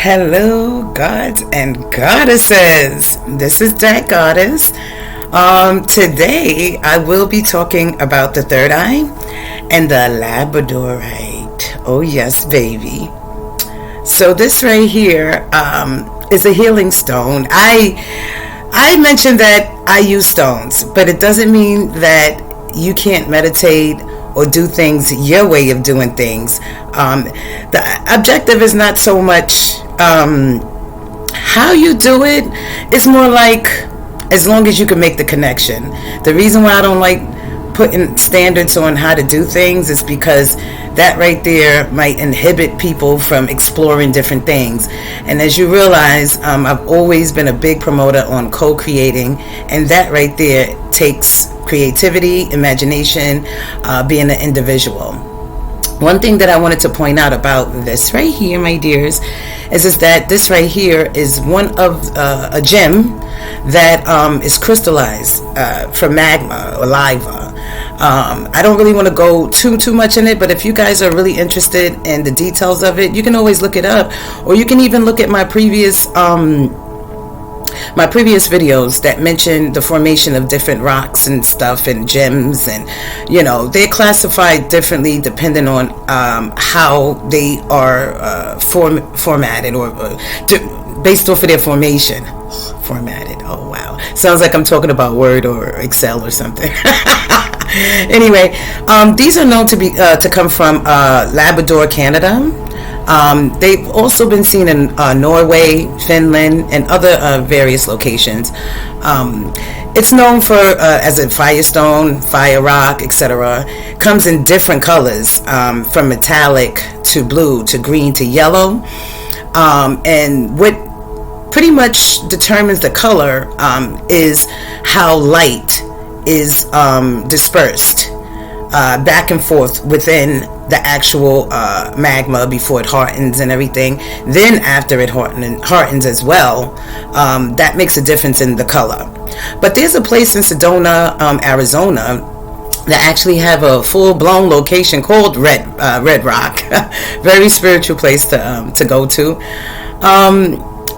Hello, gods and goddesses. This is Dac Goddess. Today I will be talking about the third eye and the Labradorite. Oh yes, baby. So this right here is a healing stone. I mentioned that I use stones, but it doesn't mean that you can't meditate or do things your way of doing things. The objective is not so much how you do it. It's more like as long as you can make the connection. The reason why I don't like putting standards on how to do things is because that right there might inhibit people from exploring different things. And as you realize, I've always been a big promoter on co-creating, and that right there takes creativity, imagination, being an individual. One thing that I wanted to point out about this right here, my dears, is that this right here is one of a gem that is crystallized from magma or lava. I don't really want to go too much in it, but if you guys are really interested in the details of it, you can always look it up, or you can even look at my previous videos that mention the formation of different rocks and stuff and gems, and they're classified differently depending on how they are formatted or based off of their formation. Formatted. Oh wow, sounds like I'm talking about Word or Excel or something. Anyway, these are known to come from Labrador, Canada. They've also been seen in Norway, Finland, and other various locations. It's known for as a firestone, fire rock, etc. Comes in different colors, from metallic to blue to green to yellow. And what pretty much determines the color is how light is dispersed back and forth within the actual magma before it hardens and everything. Then after it hardens as well, that makes a difference in the color. But there's a place in Sedona, Arizona, that actually have a full-blown location called Red Rock. Very spiritual place to go to.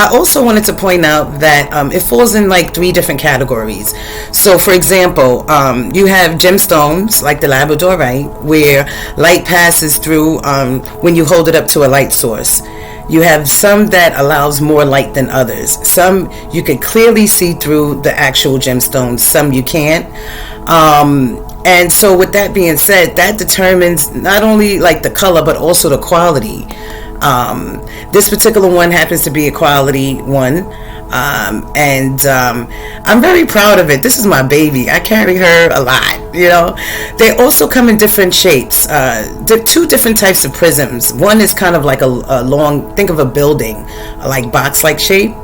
I also wanted to point out that it falls in like 3 different categories. So for example, you have gemstones like the Labradorite, where light passes through when you hold it up to a light source. You have some that allows more light than others. Some you can clearly see through the actual gemstones, some you can't. And so with that being said, that determines not only like the color but also the quality. This particular one happens to be a quality one, and I'm very proud of it. This is my baby. I carry her a lot. They also come in different shapes. 2 different types of prisms. One is kind of like a long, think of a building, like box-like shape.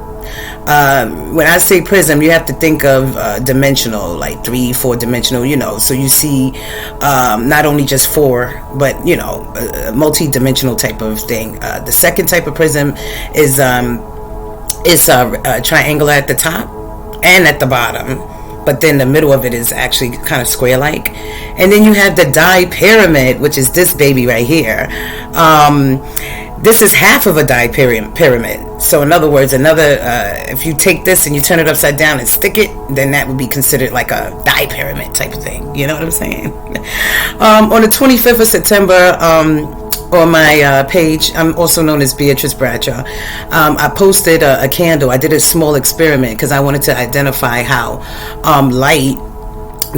When I say prism, you have to think of dimensional, like 3-4 dimensional, so you see not only just 4 but a multi-dimensional type of thing. The second type of prism is triangular at the top and at the bottom, but then the middle of it is actually kind of square like. And then you have the dipyramid, which is this baby right here. This is half of a dipyramid. So in other words, if you take this and you turn it upside down and stick it, then that would be considered like a dipyramid type of thing. You know what I'm saying? On the 25th of September, on my page, I'm also known as Beatrice Bradshaw, I posted a candle. I did a small experiment because I wanted to identify how light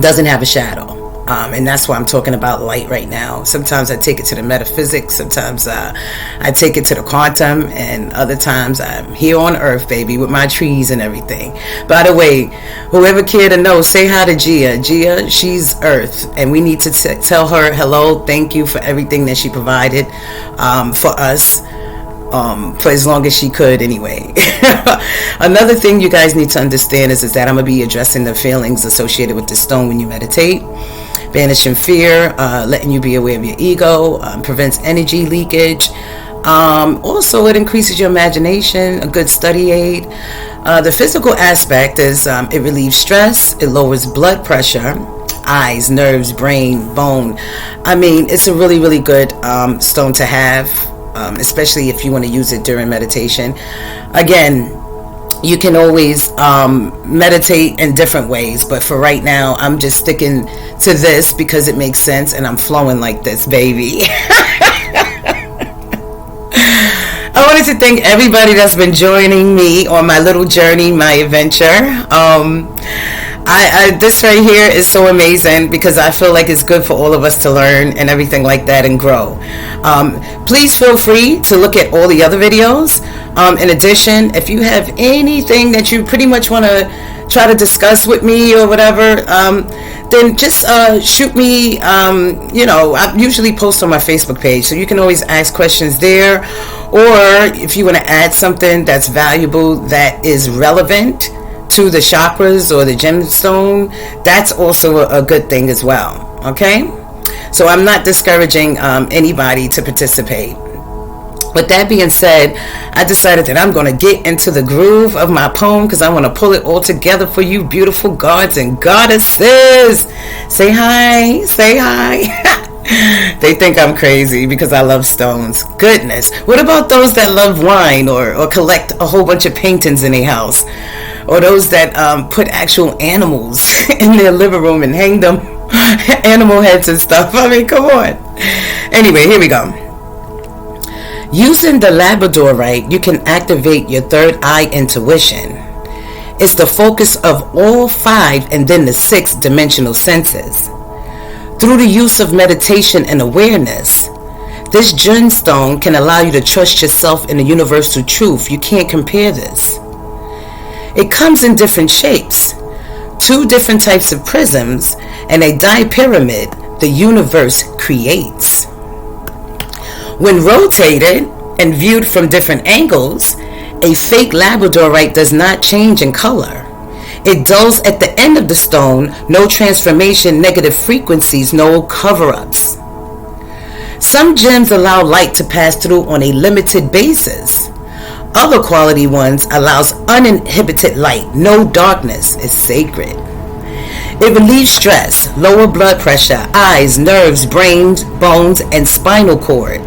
doesn't have a shadow. And that's why I'm talking about light right now. Sometimes I take it to the metaphysics, sometimes I take it to the quantum, and other times I'm here on earth, baby, with my trees and everything. By the way, whoever care to know, say hi to Gia. Gia, she's earth, and we need to tell her hello, thank you for everything that she provided for us. For as long as she could anyway. Another thing you guys need to understand is that I'm going to be addressing the feelings associated with the stone when you meditate. Banishing fear, letting you be aware of your ego, prevents energy leakage. Also, it increases your imagination, a good study aid. The physical aspect is it relieves stress, it lowers blood pressure, eyes, nerves, brain, bone. I mean, it's a really, really good stone to have. especially if you want to use it during meditation. Again, you can always meditate in different ways, but for right now, I'm just sticking to this because it makes sense, and I'm flowing like this, baby. I wanted to thank everybody that's been joining me on my little journey, my adventure. This right here is so amazing because I feel like it's good for all of us to learn and everything like that and grow. Please feel free to look at all the other videos. In addition, if you have anything that you pretty much want to try to discuss with me or whatever, then just shoot me. I usually post on my Facebook page, so you can always ask questions there. Or if you want to add something that's valuable, that is relevant to the chakras or the gemstone, that's also a good thing as well. Okay? So I'm not discouraging anybody to participate. With that being said, I decided that I'm going to get into the groove of my poem because I want to pull it all together for you beautiful gods and goddesses. Say hi. Say hi. They think I'm crazy because I love stones. Goodness. What about those that love wine or collect a whole bunch of paintings in their house? Or those that put actual animals in their living room and hang them animal heads and stuff. I mean, come on. Anyway, here we go. Using the Labradorite, you can activate your third eye intuition. It's the focus of all 5 and then the 6 dimensional senses. Through the use of meditation and awareness, this gemstone can allow you to trust yourself in the universal truth. You can't compare this. It comes in different shapes, 2 different types of prisms, and a dipyramid the universe creates. When rotated and viewed from different angles, a fake Labradorite does not change in color. It dulls at the end of the stone, no transformation, negative frequencies, no cover-ups. Some gems allow light to pass through on a limited basis. Other quality ones allows uninhibited light, no darkness, is sacred. It relieves stress, lower blood pressure, eyes, nerves, brains, bones, and spinal cord.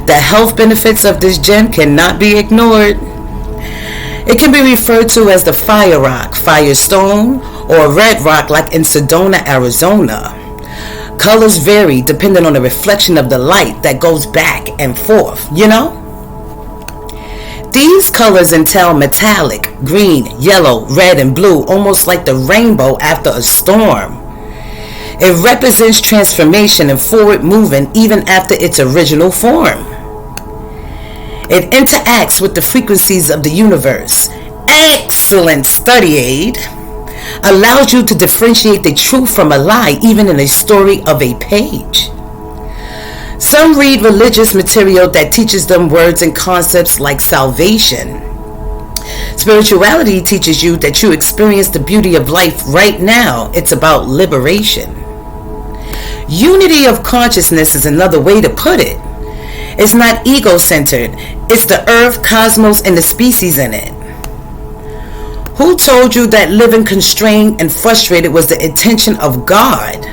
The health benefits of this gem cannot be ignored. It can be referred to as the fire rock, firestone, or red rock like in Sedona, Arizona. Colors vary depending on the reflection of the light that goes back and forth, These colors entail metallic, green, yellow, red, and blue, almost like the rainbow after a storm. It represents transformation and forward movement even after its original form. It interacts with the frequencies of the universe. Excellent study aid. Allows you to differentiate the truth from a lie even in a story of a page. Some read religious material that teaches them words and concepts like salvation. Spirituality teaches you that you experience the beauty of life right now. It's about liberation. Unity of consciousness is another way to put it. It's not ego-centered. It's the earth, cosmos, and the species in it. Who told you that living constrained and frustrated was the intention of God?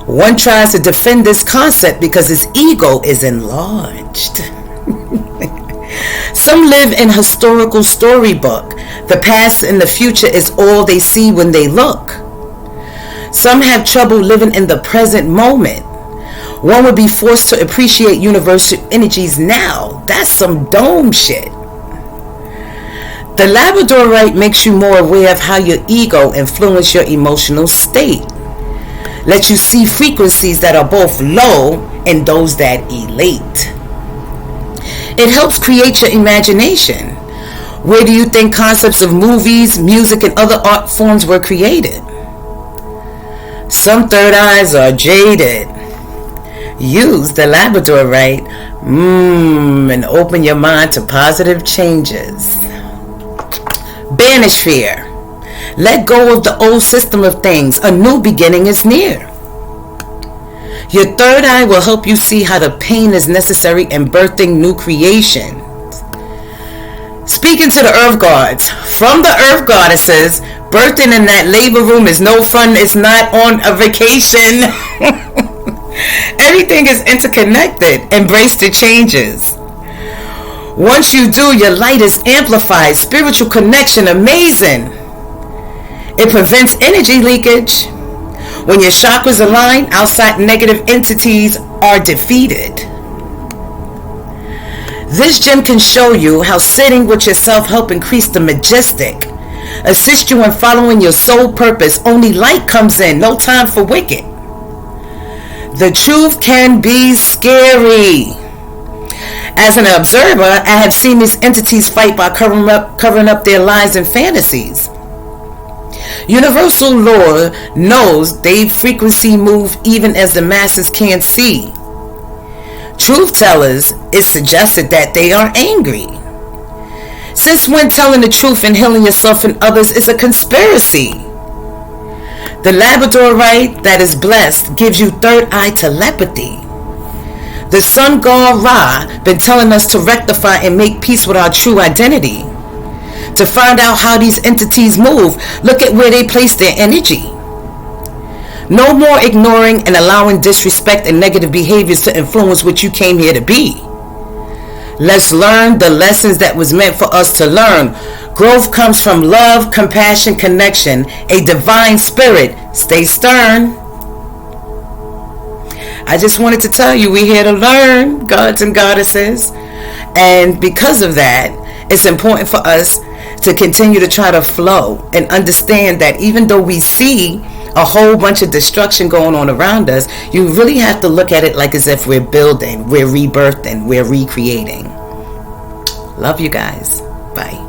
One tries to defend this concept because his ego is enlarged. Some live in historical storybook. The past and the future is all they see when they look. Some have trouble living in the present moment. One would be forced to appreciate universal energies now. That's some dome shit. The Labradorite makes you more aware of how your ego influences your emotional state. Lets you see frequencies that are both low and those that elate. It helps create your imagination. Where do you think concepts of movies, music, and other art forms were created? Some third eyes are jaded. Use the Labradorite and open your mind to positive changes. Banish fear. Let go of the old system of things. A new beginning is near. Your third eye will help you see how the pain is necessary in birthing new creations. Speaking to the earth gods, from the earth goddesses, birthing in that labor room is no fun. It's not on a vacation. Everything is interconnected. Embrace the changes. Once you do, your light is amplified. Spiritual connection, amazing. It prevents energy leakage. When your chakras align, outside negative entities are defeated. This gem can show you how sitting with yourself helps increase the majestic, assist you in following your soul purpose. Only light comes in, no time for wicked. The truth can be scary. As an observer, I have seen these entities fight by covering up their lies and fantasies. Universal law knows they frequency move even as the masses can't see. Truth tellers, it's suggested that they are angry. Since when telling the truth and healing yourself and others is a conspiracy? The Labradorite that is blessed gives you third eye telepathy. The sun god Ra been telling us to rectify and make peace with our true identity. To find out how these entities move, look at where they place their energy. No more ignoring and allowing disrespect and negative behaviors to influence what you came here to be. Let's learn the lessons that was meant for us to learn. Growth comes from love, compassion, connection, a divine spirit. Stay stern. I just wanted to tell you we're here to learn, gods and goddesses. And because of that, it's important for us to continue to try to flow and understand that even though we see a whole bunch of destruction going on around us, you really have to look at it like as if we're building, we're rebirthing, we're recreating. Love you guys. Bye.